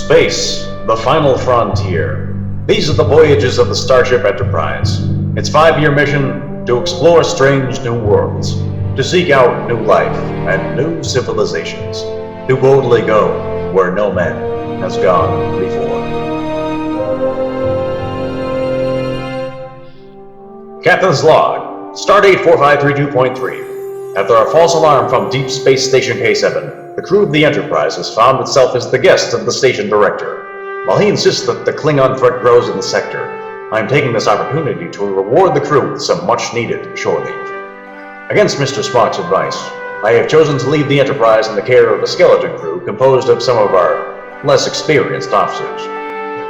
Space, the final frontier. These are the voyages of the Starship Enterprise. Its 5-year mission: to explore strange new worlds, to seek out new life and new civilizations, to boldly go where no man has gone before. Captain's log, Stardate 4532.3. After a false alarm from Deep Space Station K7, the crew of the Enterprise has found itself as the guest of the station director. While he insists that the Klingon threat grows in the sector, I am taking this opportunity to reward the crew with some much-needed shore leave. Against Mr. Spock's advice, I have chosen to leave the Enterprise in the care of a skeleton crew composed of some of our less experienced officers.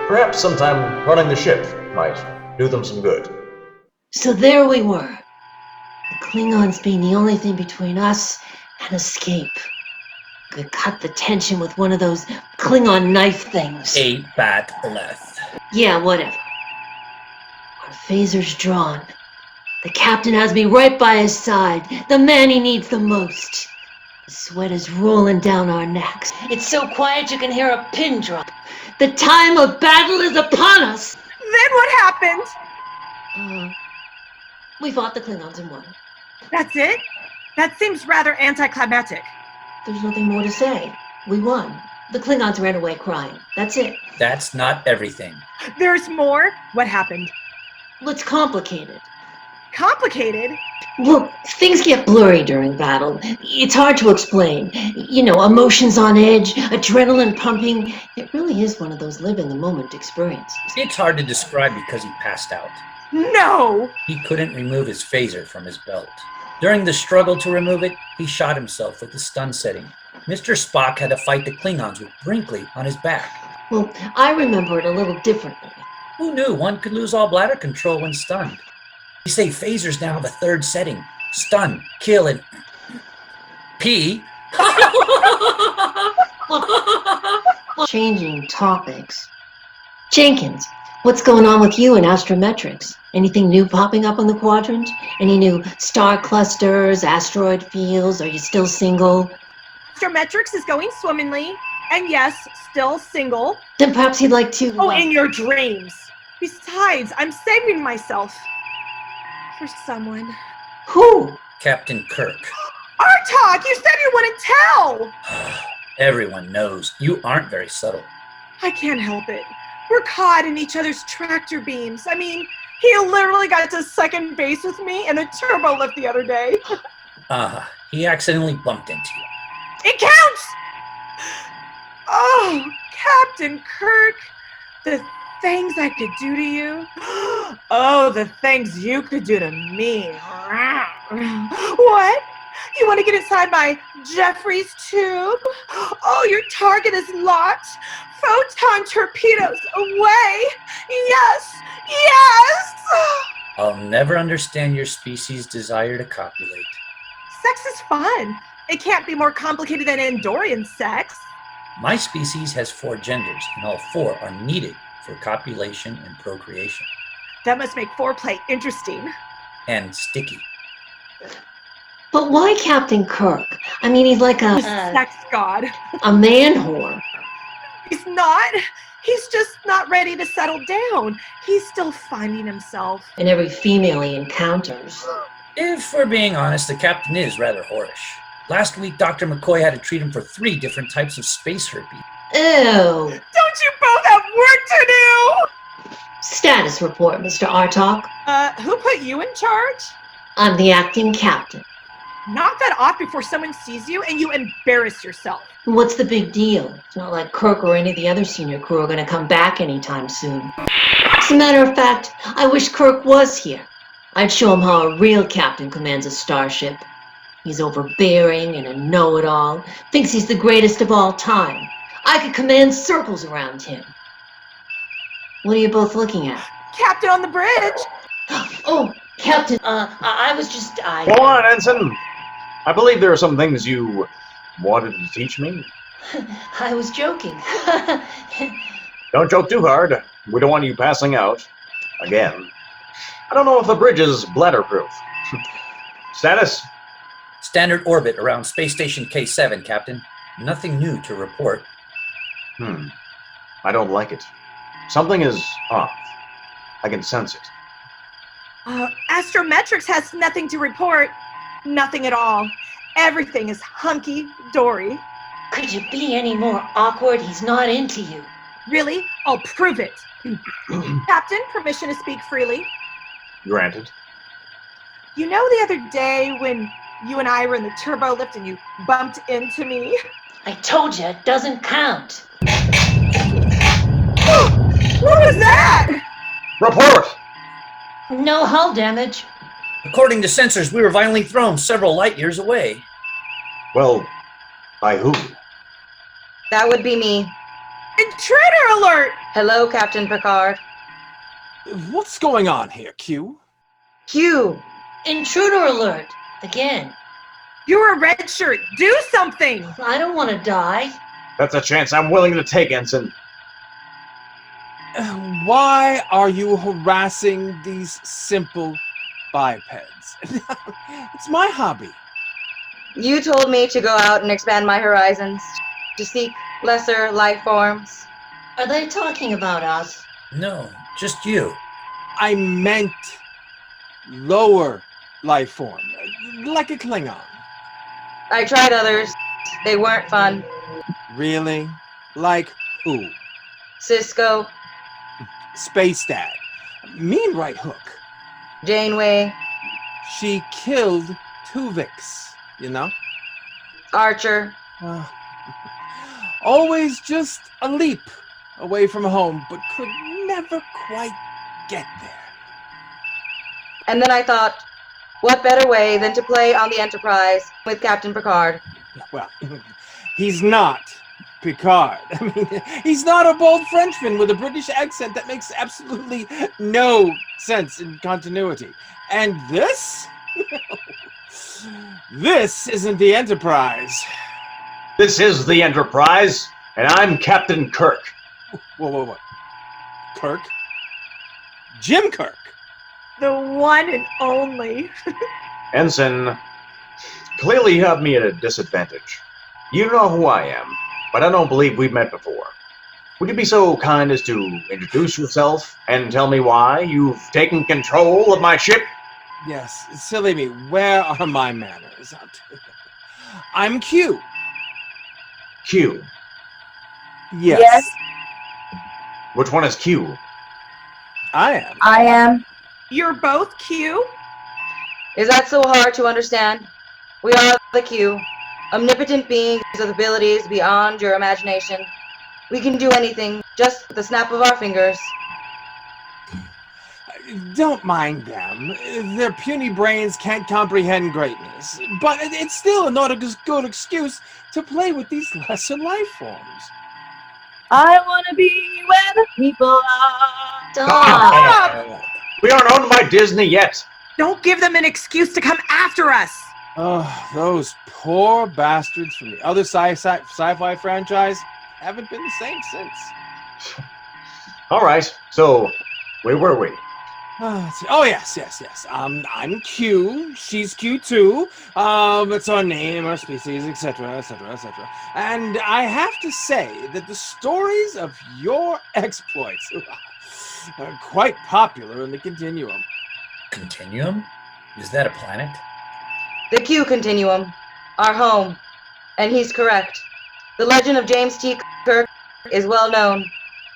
Perhaps sometime running the ship might do them some good. So there we were. The Klingons being the only thing between us and escape. Could cut the tension with one of those Klingon knife things. A bat left. Yeah, whatever. Our phaser's drawn. The captain has me right by his side, the man he needs the most. The sweat is rolling down our necks. It's so quiet you can hear a pin drop. The time of battle is upon us. Then what happened? We fought the Klingons and won. That's it? That seems rather anticlimactic. There's nothing more to say. We won. The Klingons ran away crying. That's it. That's not everything. There's more? What happened? Well, it's complicated. Complicated? Well, things get blurry during battle. It's hard to explain. You know, emotions on edge, adrenaline pumping. It really is one of those live-in-the-moment experiences. It's hard to describe because he passed out. No! He couldn't remove his phaser from his belt. During the struggle to remove it, he shot himself with the stun setting. Mr. Spock had to fight the Klingons with Brinkley on his back. Well, I remember it a little differently. Who knew one could lose all bladder control when stunned? They say phasers now have a third setting: stun, kill, and pee. Changing topics. Jenkins, what's going on with you in astrometrics? Anything new popping up on the quadrant? Any new star clusters, asteroid fields? Are you still single? Astrometrics is going swimmingly, and yes, still single. Then perhaps you'd like to... Oh, in your dreams. Besides, I'm saving myself for someone. Who? Captain Kirk. Artok, you said you wouldn't tell! Everyone knows. You aren't very subtle. I can't help it. We're caught in each other's tractor beams. I mean, he literally got to second base with me in a turbo lift the other day. He accidentally bumped into you. It counts! Oh, Captain Kirk, the things I could do to you. Oh, the things you could do to me. What? You want to get inside my Jeffries tube? Oh, your target is locked. Photon torpedoes away. Yes, yes! I'll never understand your species' desire to copulate. Sex is fun. It can't be more complicated than Andorian sex. My species has 4 genders, and all 4 are needed for copulation and procreation. That must make foreplay interesting. And sticky. But why Captain Kirk? I mean, he's like a sex god. A man whore. He's not. He's just not ready to settle down. He's still finding himself. And every female he encounters. If we're being honest, the captain is rather whorish. Last week, Dr. McCoy had to treat him for 3 different types of space herpes. Ew. Don't you both have work to do? Status report, Mr. Artok. Who put you in charge? I'm the acting captain. Knock that off before someone sees you and you embarrass yourself. What's the big deal? It's not like Kirk or any of the other senior crew are going to come back anytime soon. As a matter of fact, I wish Kirk was here. I'd show him how a real captain commands a starship. He's overbearing and a know-it-all, thinks he's the greatest of all time. I could command circles around him. What are you both looking at? Captain on the bridge. Oh, Captain, I was just... Go on, Ensign. I believe there are some things you wanted to teach me. I was joking. Don't joke too hard. We don't want you passing out. Again. I don't know if the bridge is bladder-proof. Status? Standard orbit around Space Station K7, Captain. Nothing new to report. I don't like it. Something is off. I can sense it. Astrometrics has nothing to report. Nothing at all. Everything is hunky-dory. Could you be any more awkward? He's not into you. Really? I'll prove it. Captain, permission to speak freely. Granted. You know the other day when you and I were in the turbo lift and you bumped into me? I told you, it doesn't count. What was that? Report! No hull damage. According to sensors, we were violently thrown several light years away. Well, by who? That would be me. Intruder alert! Hello, Captain Picard. What's going on here, Q? Q. Intruder alert. Again. You're a red shirt. Do something! I don't want to die. That's a chance I'm willing to take, Ensign. Why are you harassing these simple bipeds? It's my hobby. You told me to go out and expand my horizons, to seek lesser life forms. Are they talking about us? No, just you. I meant lower life form, like a Klingon. I tried others. They weren't fun. Really? Like who? Cisco, Space Dad. Mean right hook. Janeway, She killed Tuvix, you know? Archer. Always just a leap away from home, but could never quite get there. And then I thought, what better way than to play on the Enterprise with Captain Picard? Well, he's not Picard. I mean, he's not a bold Frenchman with a British accent that makes absolutely no sense in continuity. And this? This isn't the Enterprise. This is the Enterprise, and I'm Captain Kirk. Whoa. Kirk? Jim Kirk. The one and only. Ensign, clearly you have me at a disadvantage. You know who I am, but I don't believe we've met before. Would you be so kind as to introduce yourself and tell me why you've taken control of my ship? Yes, silly me. Where are my manners? I'm Q. Q. Yes. Which one is Q? I am. You're both Q? Is that so hard to understand? We are the Q, omnipotent beings with abilities beyond your imagination. We can do anything, just with the snap of our fingers. Don't mind them. Their puny brains can't comprehend greatness. But it's still not a good excuse to play with these lesser life forms. I want to be where the people are. Stop! We aren't owned by Disney yet. Don't give them an excuse to come after us. Oh, those poor bastards from the other sci-fi franchise haven't been the same since. All right, so where were we? Let's see. Oh, yes. I'm Q. She's Q too. It's our name, our species, etc. And I have to say that the stories of your exploits are quite popular in the Continuum. Continuum? Is that a planet? The Q Continuum, our home. And he's correct. The legend of James T. Kirk is well known.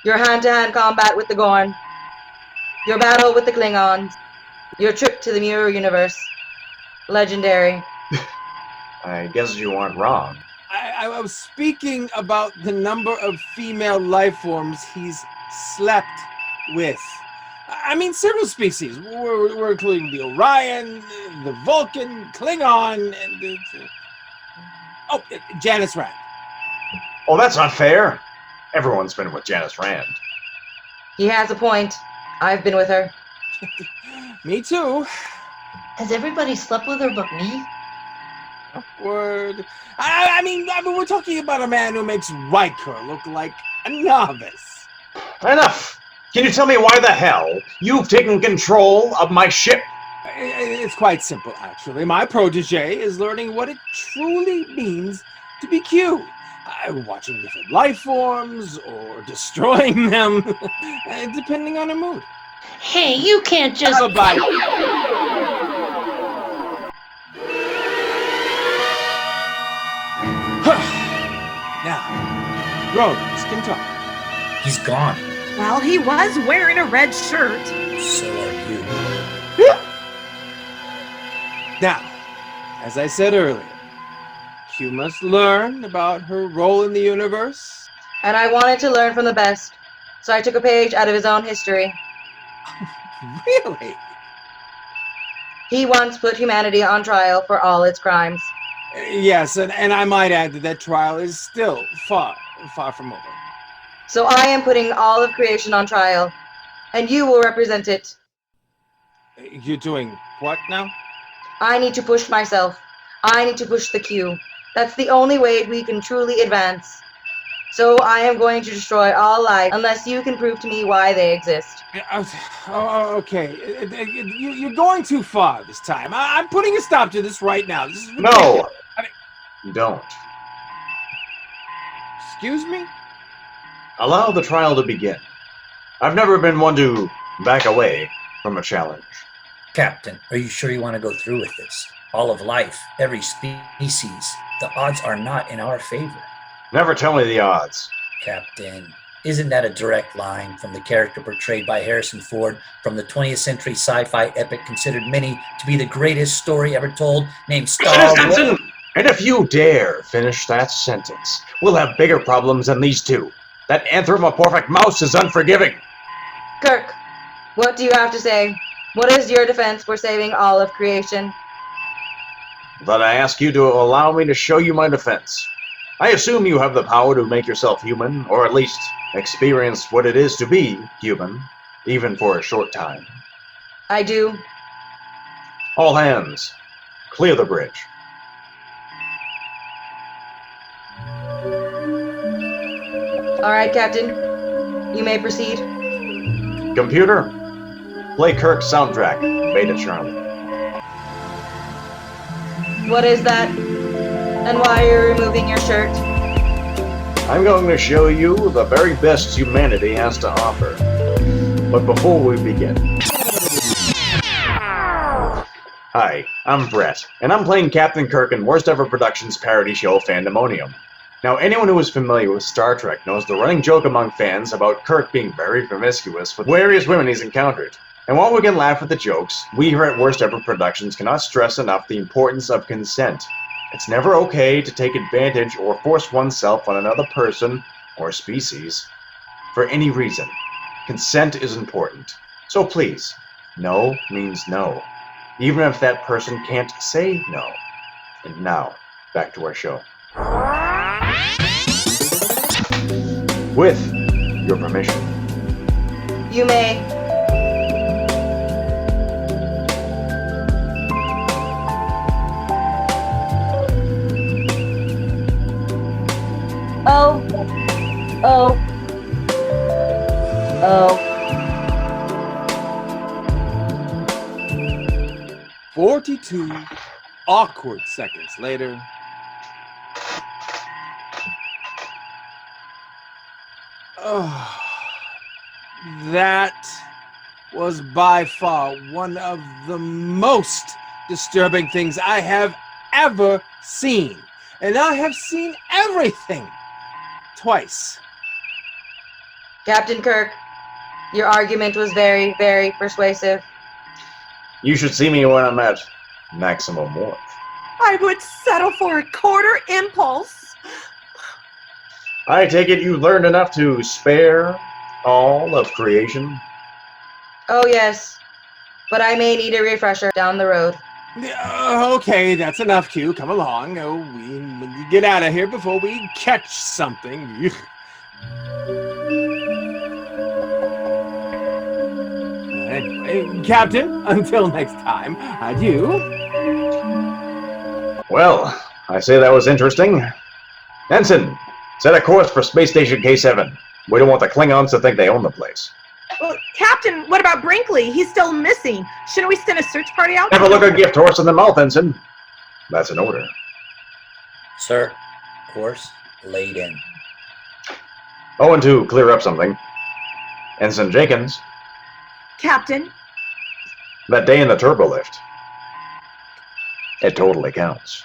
Your hand-to-hand combat with the Gorn. Your battle with the Klingons. Your trip to the Mirror Universe. Legendary. I guess you aren't wrong. I was speaking about the number of female life forms he's slept with. I mean, several species. We're including the Orion, the Vulcan, Klingon, and Janice Rand. Oh, that's not fair. Everyone's been with Janice Rand. He has a point. I've been with her. Me too. Has everybody slept with her but me? Word. I mean, we're talking about a man who makes Riker look like a novice. Enough! Can you tell me why the hell you've taken control of my ship? It's quite simple, actually. My protege is learning what it truly means to be Q. watching different life forms or destroying them, depending on her mood. Hey, you can't just... Have a bite. Now, grown-ups can talk. He's gone. Well, he was wearing a red shirt. So are you. Now, as I said earlier, Q must learn about her role in the universe. And I wanted to learn from the best, so I took a page out of his own history. Really? He once put humanity on trial for all its crimes. Yes, and I might add that that trial is still far from over. So I am putting all of creation on trial, and you will represent it. You're doing what now? I need to push myself. I need to push the Q. That's the only way we can truly advance. So I am going to destroy all life unless you can prove to me why they exist. Okay. You're going too far this time. I'm putting a stop to this right now. This is ridiculous. No! I mean, You don't. excuse me? Allow the trial to begin. I've never been one to back away from a challenge. Captain, are you sure you want to go through with this? All of life, every species, the odds are not in our favor. Never tell me the odds. Captain, isn't that a direct line from the character portrayed by Harrison Ford from the 20th century sci-fi epic considered many to be the greatest story ever told, named Star Wars? And if you dare finish that sentence, we'll have bigger problems than these two. That anthropomorphic mouse is unforgiving. Kirk, what do you have to say? What is your defense for saving all of creation? But I ask you to allow me to show you my defense. I assume you have the power to make yourself human, or at least experience what it is to be human, even for a short time. I do. All hands, clear the bridge. All right, Captain. You may proceed. Computer, play Kirk's soundtrack, Beta Charlie. What is that? And why are you removing your shirt? I'm going to show you the very best humanity has to offer. But before we begin... Hi, I'm Brett, and I'm playing Captain Kirk in Worst Ever Productions parody show Fandamonium. Now, anyone who is familiar with Star Trek knows the running joke among fans about Kirk being very promiscuous with various women he's encountered. And while we can laugh at the jokes, we here at Worst Ever Productions cannot stress enough the importance of consent. It's never okay to take advantage or force oneself on another person or species for any reason. Consent is important. So please, no means no, even if that person can't say no. And now, back to our show. With your permission. You may. Oh. 42 awkward seconds later. Oh, that was by far one of the most disturbing things I have ever seen. And I have seen everything twice. Captain Kirk, your argument was very, very persuasive. You should see me when I'm at maximum warmth. I would settle for a quarter impulse. I take it you learned enough to spare all of creation? Oh yes, but I may need a refresher down the road. Okay, that's enough, Q. Come along. Oh, we get out of here before we catch something. Anyway, Captain, until next time, adieu. Well, I say that was interesting. Ensign, set a course for Space Station K7. We don't want the Klingons to think they own the place. Well, Captain, what about Brinkley? He's still missing. Shouldn't we send a search party out? Never look a gift horse in the mouth, Ensign. That's an order. Sir, course laden. Oh, and to clear up something, Ensign Jenkins, Captain, that day in the turbo lift, it totally counts.